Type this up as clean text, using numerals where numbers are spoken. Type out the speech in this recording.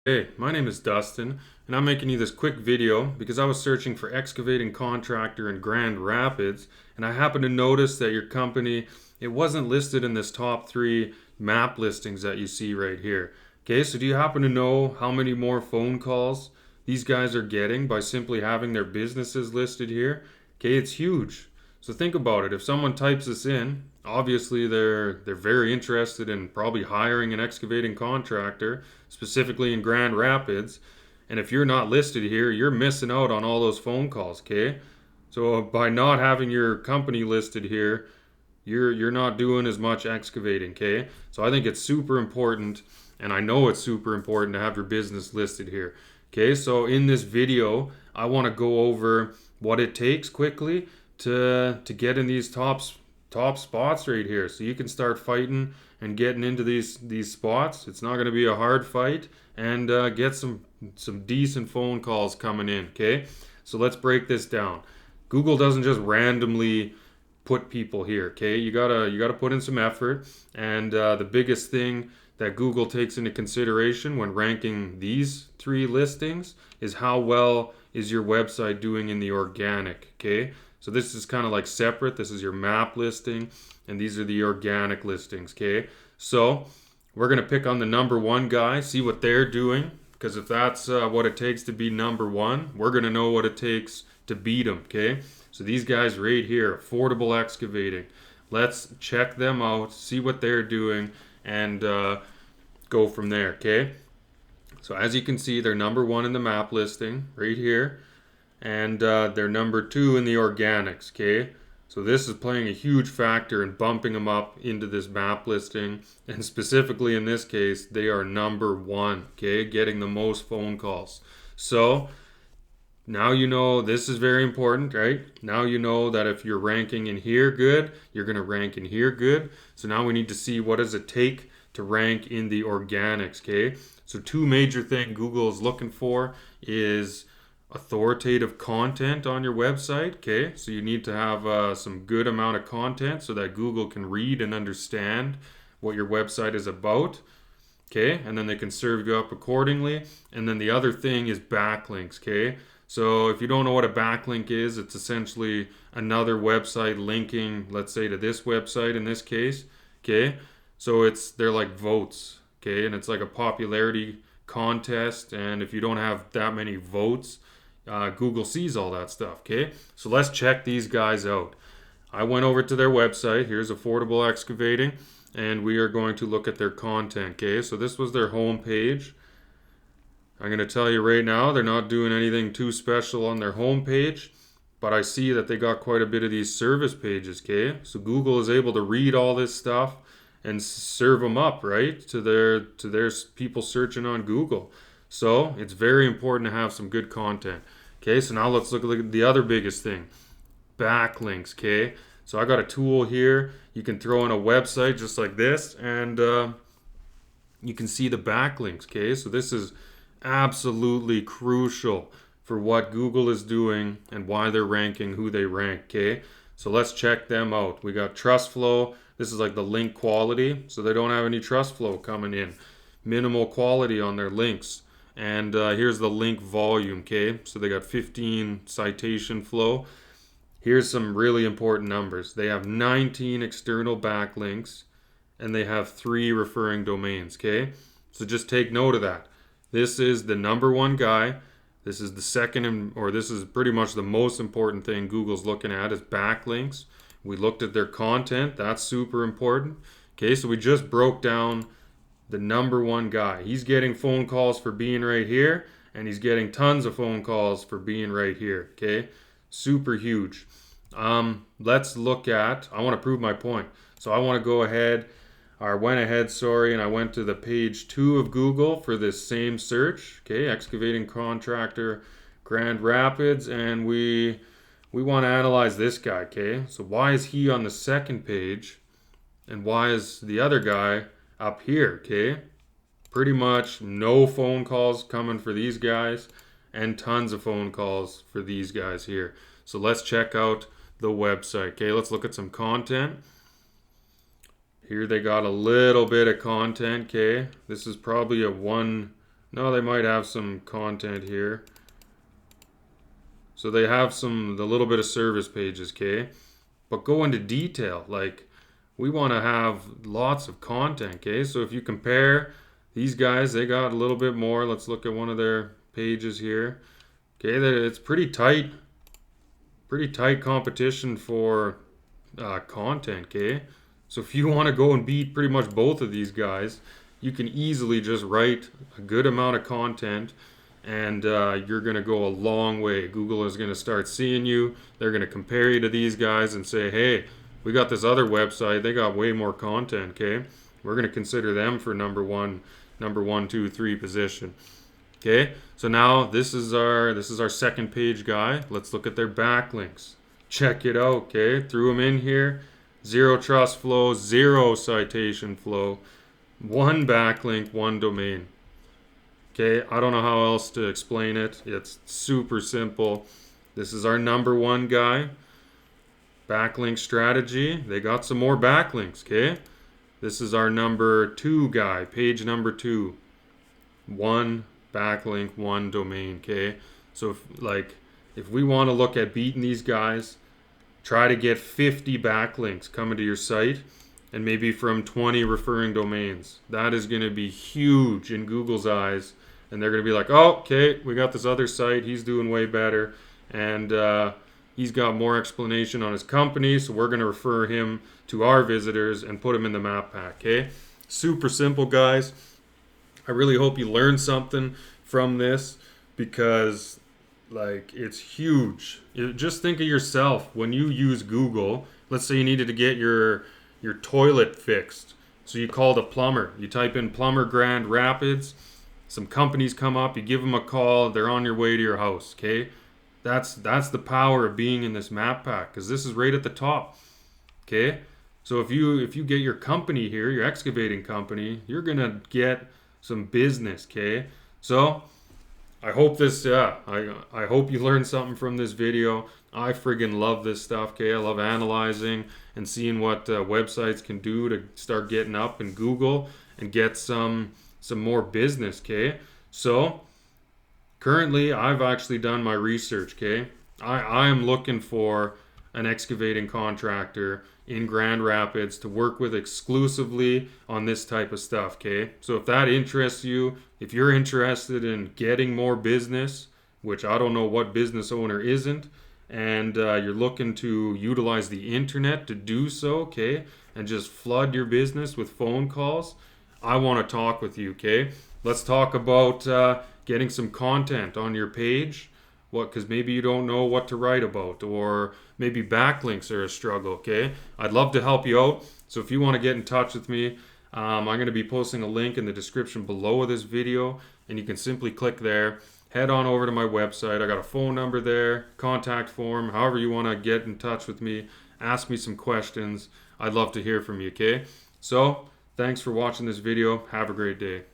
Hey, my name is Dustin, and I'm making you this quick video because I was searching for excavating contractor in Grand Rapids, and I happened to notice that your company, it wasn't listed in this top 3 map listings that you see right here. Okay, so do you happen to know how many more phone calls these guys are getting by simply having their businesses listed here? Okay, it's huge. So think about it. If someone types this in, obviously they're very interested in probably hiring an excavating contractor, specifically in Grand Rapids. And if you're not listed here, you're missing out on all those phone calls, okay? So by not having your company listed here, you're not doing as much excavating, okay? So I think it's super important, and I know it's super important to have your business listed here. Okay, so in this video, I want to go over what it takes quickly to get in these top spots right here, so you can start fighting and getting into these spots. It's not going to be a hard fight, and get some decent phone calls coming in. Okay, so let's break this down. Google doesn't just randomly put people here. Okay, you gotta put in some effort, and the biggest thing that Google takes into consideration when ranking these 3 listings is how well is your website doing in the organic. Okay, so this is kind of like separate. This is your map listing, and these are the organic listings. Okay, so we're gonna pick on the number 1 guy, see what they're doing, because if that's what it takes to be number 1, we're gonna know what it takes to beat them. Okay, so these guys right here, Affordable Excavating. Let's check them out, see what they're doing, and go from there. Okay, so as you can see, they're number 1 in the map listing right here, and they're number 2 in the organics. Okay, so this is playing a huge factor in bumping them up into this map listing, and specifically in this case, they are number 1. Okay, getting the most phone calls. So now you know this is very important, right? Now you know that if you're ranking in here good, you're going to rank in here good. So now we need to see what does it take to rank in the organics, okay? So 2 major things Google is looking for is authoritative content on your website. Okay, so you need to have some good amount of content so that Google can read and understand what your website is about. Okay, and then they can serve you up accordingly. And then the other thing is backlinks. Okay, so if you don't know what a backlink is, it's essentially another website linking, let's say, to this website in this case. Okay, so they're like votes. Okay, and it's like a popularity contest, and if you don't have that many votes, Google sees all that stuff. Okay, so let's check these guys out. I went over to their website. Here's Affordable Excavating, and we are going to look at their content. Okay, so this was their home page. I'm going to tell you right now, they're not doing anything too special on their home page, but I see that they got quite a bit of these service pages. Okay, so Google is able to read all this stuff and serve them up, right, to their people searching on Google. So it's very important to have some good content. Okay, so now let's look at the other biggest thing, backlinks. Okay, so I got a tool here. You can throw in a website just like this, and you can see the backlinks. Okay, so this is absolutely crucial for what Google is doing and why they're ranking who they rank. Okay, so let's check them out. We got trust flow. This is like the link quality, so they don't have any trust flow coming in. Minimal quality on their links. And here's the link volume. Okay, so they got 15 citation flow. Here's some really important numbers. They have 19 external backlinks, and they have 3 referring domains. Okay, so just take note of that. This is the number 1 guy. This is the second, or this is pretty much the most important thing Google's looking at is backlinks. We looked at their content. That's super important. Okay, so we just broke down the number 1 guy. He's getting phone calls for being right here, and he's getting tons of phone calls for being right here. Okay, super huge. Let's look at, I want to prove my point. So I want to go ahead, or went ahead, sorry, and I went to the page 2 of Google for this same search. Okay, excavating contractor, Grand Rapids, and we want to analyze this guy. Okay, so why is he on the second page, and why is the other guy up here? Okay, pretty much no phone calls coming for these guys, and tons of phone calls for these guys here. So let's check out the website. Okay, let's look at some content. Here they got a little bit of content. Okay, this is probably a one No, they might have some content here. So they have the little bit of service pages, okay? But go into detail. Like, we want to have lots of content, okay? So if you compare these guys, they got a little bit more. Let's look at one of their pages here. Okay, it's pretty tight competition for content, okay? So if you want to go and beat pretty much both of these guys, you can easily just write a good amount of content, and you're going to go a long way. Google is going to start seeing you. They're going to compare you to these guys and say, hey, we got this other website. They got way more content, okay? We're going to consider them for number one, 2, 3 position. Okay, so now this is our second page guy. Let's look at their backlinks. Check it out, okay? Threw them in here. 0 trust flow, 0 citation flow, 1 backlink, 1 domain. Okay, I don't know how else to explain it. It's super simple. This is our number 1 guy. Backlink strategy. They got some more backlinks, okay? This is our number 2 guy, page number 2. 1 backlink, 1 domain, okay? So if we want to look at beating these guys, try to get 50 backlinks coming to your site and maybe from 20 referring domains. That is going to be huge in Google's eyes, and they're going to be like, oh, okay, we got this other site, he's doing way better, and he's got more explanation on his company, so we're going to refer him to our visitors and put him in the map pack, okay? Super simple, guys. I really hope you learned something from this, because it's huge. Just think of yourself when you use Google. Let's say you needed to get your toilet fixed. So you called a plumber. You type in plumber Grand Rapids. Some companies come up, you give them a call, they're on your way to your house, okay? That's the power of being in this map pack, because this is right at the top. Okay? So if you get your company here, your excavating company, you're gonna get some business, okay? So I hope I hope you learned something from this video. I friggin' love this stuff, okay? I love analyzing and seeing what websites can do to start getting up in Google and get some more business, okay? So currently I've actually done my research, okay? I am looking for an excavating contractor in Grand Rapids to work with exclusively on this type of stuff, okay? So if that interests you, if you're interested in getting more business, which I don't know what business owner isn't, and you're looking to utilize the internet to do so, okay, and just flood your business with phone calls, I want to talk with you, okay? Let's talk about getting some content on your page. Because maybe you don't know what to write about, or maybe backlinks are a struggle, okay? I'd love to help you out. So if you want to get in touch with me, I'm going to be posting a link in the description below this video, and you can simply click there. Head on over to my website. I got a phone number there, contact form, however you want to get in touch with me. Ask me some questions. I'd love to hear from you, okay? So thanks for watching this video. Have a great day.